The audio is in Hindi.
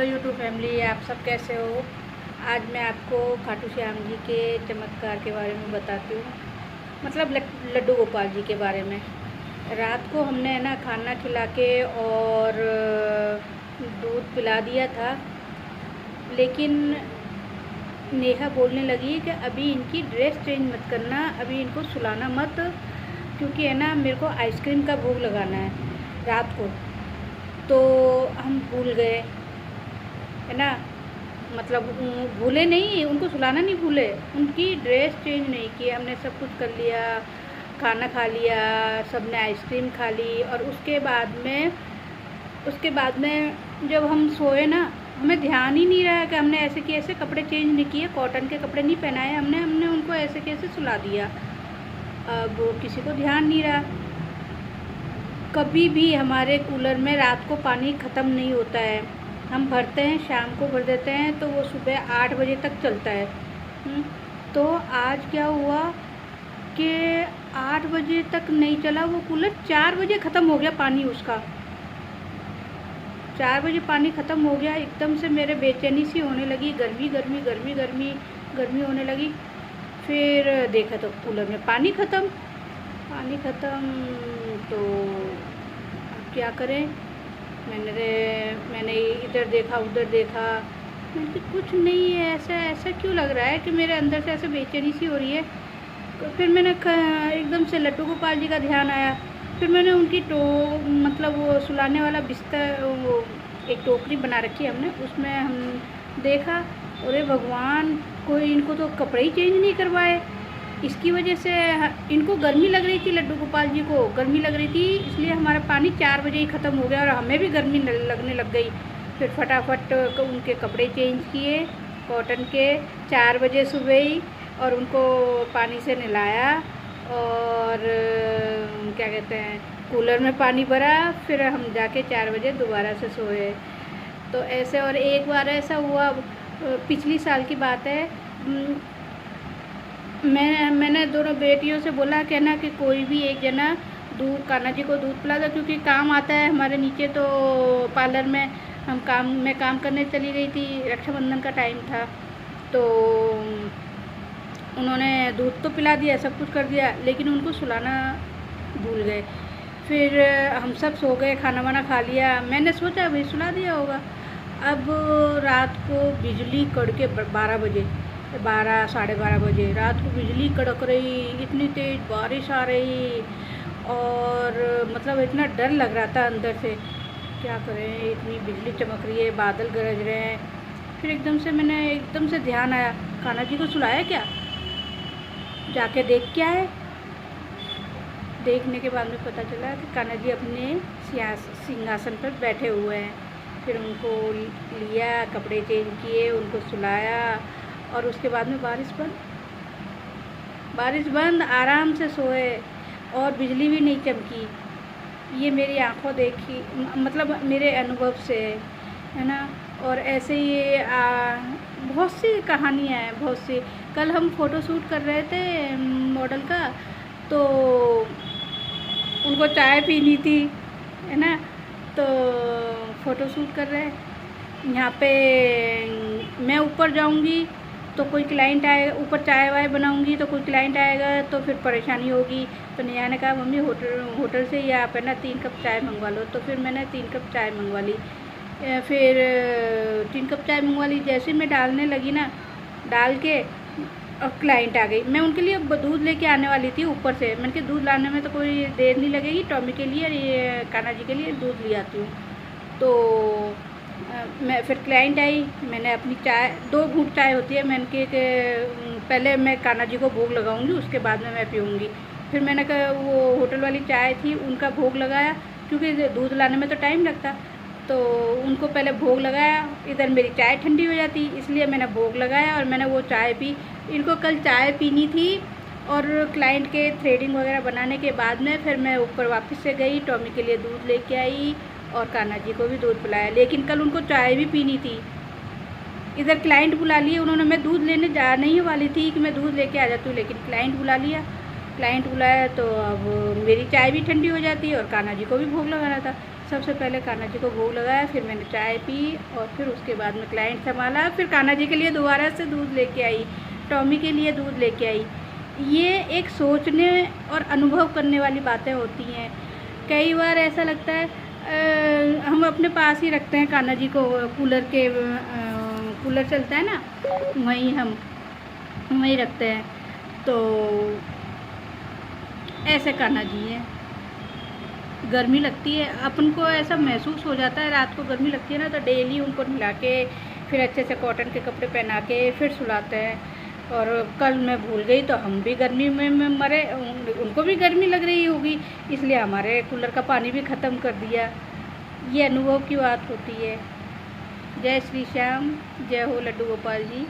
यूट्यूब फैमिली, आप सब कैसे हो। आज मैं आपको खाटू श्याम जी के चमत्कार के बारे में बताती हूँ, मतलब लड्डू गोपाल जी के बारे में। रात को हमने है ना खाना खिला के और दूध पिला दिया था, लेकिन नेहा बोलने लगी कि अभी इनकी ड्रेस चेंज मत करना, अभी इनको सुलाना मत, क्योंकि है ना मेरे को आइसक्रीम का भोग लगाना है रात को। तो हम भूल गए, है ना, मतलब भूले नहीं, उनको सुलाना नहीं भूले, उनकी ड्रेस चेंज नहीं की। हमने सब कुछ कर लिया, खाना खा लिया, सब ने आइसक्रीम खा ली। और उसके बाद में जब हम सोए ना, हमें ध्यान ही नहीं रहा कि हमने ऐसे कि ऐसे कपड़े चेंज नहीं किए, कॉटन के कपड़े नहीं पहनाए हमने उनको ऐसे कैसे सुला दिया। अब किसी को ध्यान नहीं रहा। कभी भी हमारे कूलर में रात को पानी ख़त्म नहीं होता है, हम भरते हैं, शाम को भर देते हैं, तो वो सुबह 8 बजे तक चलता है। तो आज क्या हुआ कि 8 बजे तक नहीं चला वो कूलर, 4 बजे ख़त्म हो गया पानी उसका। 4 बजे पानी ख़त्म हो गया। एकदम से मेरे बेचैनी सी होने लगी, गर्मी होने लगी। फिर देखा तो कूलर में पानी ख़त्म। तो अब क्या करें। मैंने इधर देखा उधर देखा, मैंने कुछ नहीं है, ऐसा क्यों लग रहा है कि मेरे अंदर से ऐसे बेचैनी सी हो रही है। फिर मैंने एकदम से लड्डू गोपाल जी का ध्यान आया। फिर मैंने उनकी मतलब वो सुलाने वाला बिस्तर, वो एक टोकरी बना रखी है हमने, उसमें हम देखा, अरे भगवान, कोई इनको तो कपड़े ही चेंज नहीं करवाए। इसकी वजह से इनको गर्मी लग रही थी, लड्डू गोपाल जी को गर्मी लग रही थी, इसलिए हमारा पानी 4 बजे ही ख़त्म हो गया और हमें भी गर्मी लगने लग गई। फिर फटाफट उनके कपड़े चेंज किए कॉटन के 4 बजे सुबह ही, और उनको पानी से नहलाया और क्या कहते हैं, कूलर में पानी भरा। फिर हम जाके 4 बजे दोबारा से सोए। तो ऐसे, और एक बार ऐसा हुआ, पिछली साल की बात है, मैंने दोनों बेटियों से बोला कि ना कि कोई भी एक जना दूध, कान्हा जी को दूध पिला दो, क्योंकि काम आता है हमारे नीचे। तो पार्लर में मैं काम करने चली गई थी, रक्षाबंधन का टाइम था, तो उन्होंने दूध तो पिला दिया, सब कुछ कर दिया, लेकिन उनको सुलाना भूल गए। फिर हम सब सो गए, खाना वाना खा लिया, मैंने सोचा भाई सुला दिया होगा। अब रात को बिजली कड़के 12 बजे, 12 साढ़े 12 बजे रात को बिजली कड़क रही, इतनी तेज़ बारिश आ रही, और मतलब इतना डर लग रहा था अंदर से, क्या करें, इतनी बिजली चमक रही है, बादल गरज रहे हैं। फिर एकदम से ध्यान आया, कान्हा जी को सुलाया क्या, जाके देख के आए। देखने के बाद में पता चला कि कान्हा जी अपने सिंहासन पर बैठे हुए हैं। फिर उनको लिया, कपड़े चेंज किए, उनको सुलाया, और उसके बाद में बारिश बंद, आराम से सोए, और बिजली भी नहीं चमकी। ये मेरी आंखों देखी, मतलब मेरे अनुभव से है ना। और ऐसे ही बहुत सी कहानियाँ हैं, बहुत सी। कल हम फ़ोटो शूट कर रहे थे मॉडल का, तो उनको चाय पीनी थी, है ना, तो फ़ोटो शूट कर रहे हैं। यहाँ पे मैं ऊपर जाऊँगी तो कोई क्लाइंट आएगा, ऊपर चाय वाय बनाऊँगी तो कोई क्लाइंट आएगा, तो फिर परेशानी होगी। तो नेहा ने कहा मम्मी होटल से ही आप है ना 3 कप चाय मंगवा लो। तो फिर मैंने 3 कप चाय मंगवा ली। फिर 3 कप चाय मंगवा ली, जैसे मैं डालने लगी ना, डाल के और क्लाइंट आ गई। मैं उनके लिए दूध लेके आने वाली थी ऊपर से, मैंने कहा दूध लाने में तो कोई देर नहीं लगेगी, टॉमी के लिए और ये कान्हा जी के लिए दूध ले आती हूँ। तो मैं फिर क्लाइंट आई, मैंने अपनी चाय, 2 घूंट चाय होती है, मैंने के पहले मैं कान्हा जी को भोग लगाऊंगी, उसके बाद में मैं पीऊँगी। फिर मैंने कहा वो होटल वाली चाय थी, उनका भोग लगाया, क्योंकि दूध लाने में तो टाइम लगता, तो उनको पहले भोग लगाया, इधर मेरी चाय ठंडी हो जाती, इसलिए मैंने भोग लगाया और मैंने वो चाय पी। इनको कल चाय पीनी थी, और क्लाइंट के थ्रेडिंग वगैरह बनाने के बाद में फिर मैं ऊपर वापस से गई, टॉमी के लिए दूध लेके आई और कान्हा जी को भी दूध पिलाया। लेकिन कल उनको चाय भी पीनी थी। इधर क्लाइंट बुला लिए उन्होंने, मैं दूध लेने जा नहीं वाली थी कि मैं दूध लेके आ जाती हूँ, लेकिन क्लाइंट बुला लिया। क्लाइंट बुलाया तो अब मेरी चाय भी ठंडी हो जाती है और कान्हा जी को भी भोग लगाना था। सबसे पहले कान्हा जी को भोग लगाया, फिर मैंने चाय पी और फिर उसके बाद में क्लाइंट संभाला। फिर कान्हा जी के लिए दोबारा से दूध लेके आई, टॉमी के लिए दूध लेके आई। ये एक सोचने और अनुभव करने वाली बातें होती हैं। कई बार ऐसा लगता है हम अपने पास ही रखते हैं कान्हा जी को, कूलर चलता है ना, वहीं हम वहीं रखते हैं। तो ऐसे कान्हा जी हैं। गर्मी लगती है अपन को, ऐसा महसूस हो जाता है रात को गर्मी लगती है ना, तो डेली उनको नहला के फिर अच्छे से कॉटन के कपड़े पहना के फिर सुलाते हैं। और कल मैं भूल गई तो हम भी गर्मी में मरे, उनको भी गर्मी लग रही होगी, इसलिए हमारे कूलर का पानी भी ख़त्म कर दिया। ये अनुभव की बात होती है। जय श्री श्याम, जय हो लड्डू गोपाल जी।